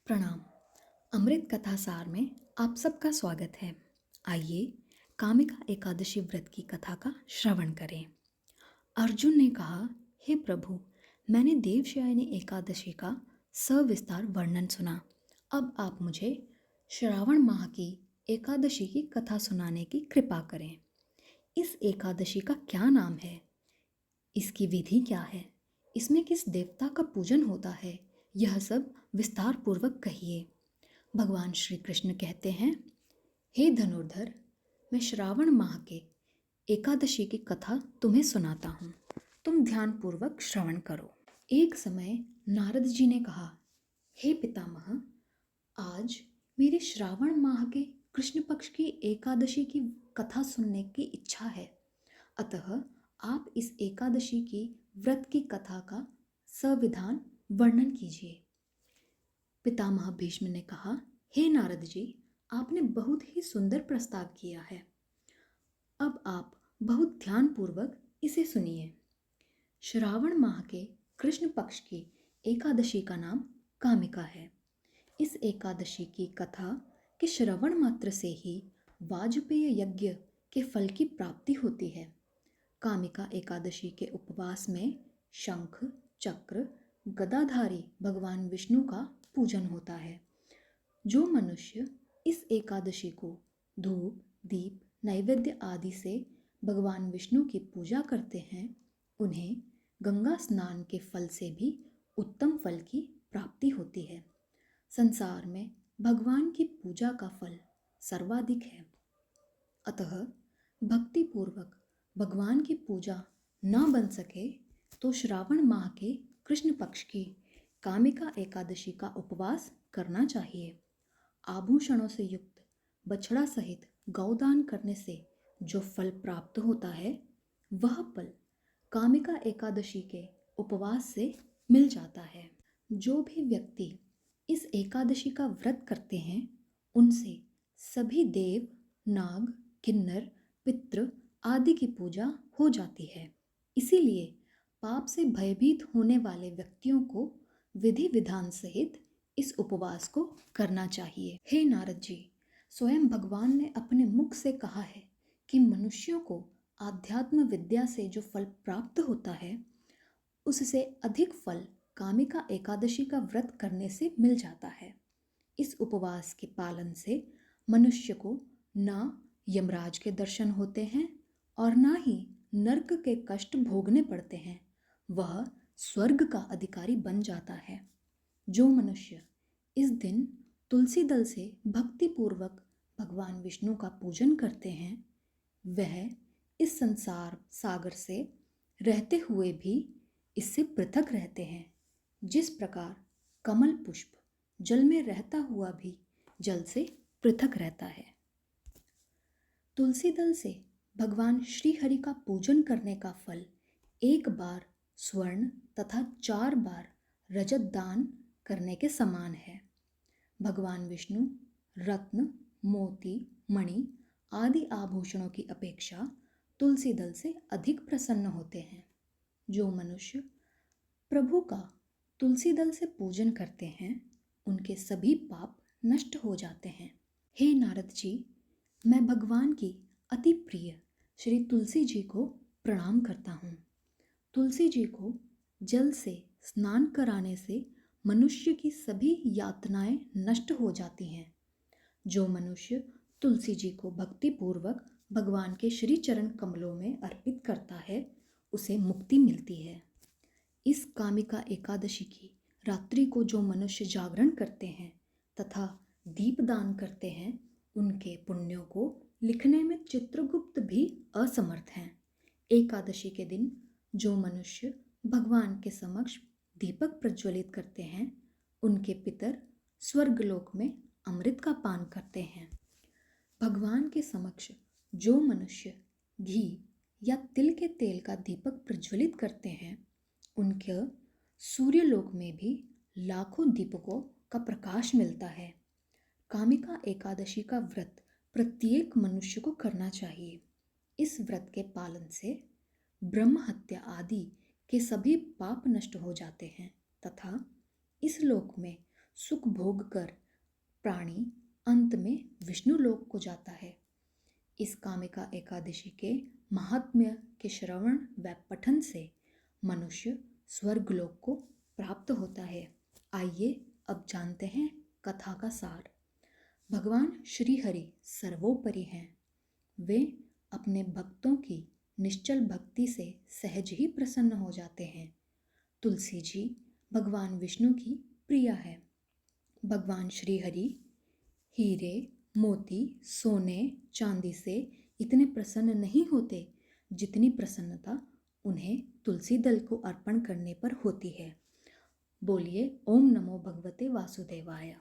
प्रणाम। अमृत कथा सार में आप सबका स्वागत है। आइए कामिका एकादशी व्रत की कथा का श्रवण करें। अर्जुन ने कहा, हे प्रभु, मैंने देवशयनी एकादशी का सविस्तार वर्णन सुना। अब आप मुझे श्रावण माह की एकादशी की कथा सुनाने की कृपा करें। इस एकादशी का क्या नाम है? इसकी विधि क्या है? इसमें किस देवता का पूजन होता है? यह सब विस्तार पूर्वक कहिए। भगवान श्री कृष्ण कहते हैं, हे धनुर्धर, मैं श्रावण माह के एकादशी की कथा तुम्हें सुनाता हूँ। तुम ध्यानपूर्वक श्रवण करो। एक समय नारद जी ने कहा, हे पितामह, आज मेरी श्रावण माह के कृष्ण पक्ष की एकादशी की कथा सुनने की इच्छा है। अतः आप इस एकादशी की व्रत की कथा का सविधान वर्णन कीजिए। पितामह भीष्म ने कहा, हे नारद जी, आपने बहुत ही सुंदर प्रस्ताव किया है। अब आप बहुत ध्यानपूर्वक इसे सुनिए। श्रावण माह के कृष्ण पक्ष की एकादशी का नाम कामिका है। इस एकादशी की कथा के श्रवण मात्र से ही वाजपेय यज्ञ के फल की प्राप्ति होती है। कामिका एकादशी के उपवास में शंख, चक्र, गदाधारी भगवान विष्णु का पूजन होता है। जो मनुष्य इस एकादशी को धूप, दीप, नैवेद्य आदि से भगवान विष्णु की पूजा करते हैं, उन्हें गंगा स्नान के फल से भी उत्तम फल की प्राप्ति होती है। संसार में भगवान की पूजा का फल सर्वाधिक है। अतः भक्ति पूर्वक भगवान की पूजा न बन सके तो श्रावण माह के कृष्ण पक्ष की कामिका एकादशी का उपवास करना चाहिए। आभूषणों से युक्त बछड़ा सहित गौदान करने से जो फल प्राप्त होता है, वह फल कामिका एकादशी के उपवास से मिल जाता है। जो भी व्यक्ति इस एकादशी का व्रत करते हैं, उनसे सभी देव, नाग, किन्नर, पितृ आदि की पूजा हो जाती है। इसीलिए पाप से भयभीत होने वाले व्यक्तियों को विधि विधान सहित इस उपवास को करना चाहिए। हे नारद जी, स्वयं भगवान ने अपने मुख से कहा है कि मनुष्यों को आध्यात्म विद्या से जो फल प्राप्त होता है, उससे अधिक फल कामिका एकादशी का व्रत करने से मिल जाता है। इस उपवास के पालन से मनुष्य को ना यमराज के दर्शन होते हैं और ना ही नरक के कष्ट भोगने पड़ते हैं। वह स्वर्ग का अधिकारी बन जाता है। जो मनुष्य इस दिन तुलसी दल से भक्ति पूर्वक भगवान विष्णु का पूजन करते हैं, वह इस संसार सागर से रहते हुए भी इससे पृथक रहते हैं। जिस प्रकार कमल पुष्प जल में रहता हुआ भी जल से पृथक रहता है। तुलसी दल से भगवान श्री हरि का पूजन करने का फल एक बार स्वर्ण तथा 4 बार रजत दान करने के समान है। भगवान विष्णु रत्न, मोती, मणि आदि आभूषणों की अपेक्षा तुलसी दल से अधिक प्रसन्न होते हैं। जो मनुष्य प्रभु का तुलसी दल से पूजन करते हैं, उनके सभी पाप नष्ट हो जाते हैं। हे नारद जी, मैं भगवान की अति प्रिय श्री तुलसी जी को प्रणाम करता हूँ। तुलसी जी को जल से स्नान कराने से मनुष्य की सभी यातनाएं नष्ट हो जाती हैं। जो मनुष्य तुलसी जी को भक्ति पूर्वक भगवान के श्री चरण कमलों में अर्पित करता है, उसे मुक्ति मिलती है। इस कामिका एकादशी की रात्रि को जो मनुष्य जागरण करते हैं तथा दीपदान करते हैं, उनके पुण्यों को लिखने में चित्रगुप्त भी असमर्थ हैं। एकादशी के दिन जो मनुष्य भगवान के समक्ष दीपक प्रज्वलित करते हैं, उनके पितर स्वर्गलोक में अमृत का पान करते हैं। भगवान के समक्ष जो मनुष्य घी या तिल के तेल का दीपक प्रज्वलित करते हैं, उनके सूर्यलोक में भी लाखों दीपकों का प्रकाश मिलता है। कामिका एकादशी का व्रत प्रत्येक मनुष्य को करना चाहिए। इस व्रत के पालन से ब्रह्म हत्या आदि के सभी पाप नष्ट हो जाते हैं तथा इस लोक में सुख भोग कर प्राणी अंत में विष्णु लोक को जाता है। इस कामिका एकादशी के महात्म्य के श्रवण व पठन से मनुष्य स्वर्गलोक को प्राप्त होता है। आइए अब जानते हैं कथा का सार। भगवान श्री हरि सर्वोपरि हैं। वे अपने भक्तों की निश्चल भक्ति से सहज ही प्रसन्न हो जाते हैं। तुलसी जी भगवान विष्णु की प्रिया है। भगवान श्री हरि हीरे मोती सोने चांदी से इतने प्रसन्न नहीं होते जितनी प्रसन्नता उन्हें तुलसी दल को अर्पण करने पर होती है। बोलिए ओम नमो भगवते वासुदेवाय।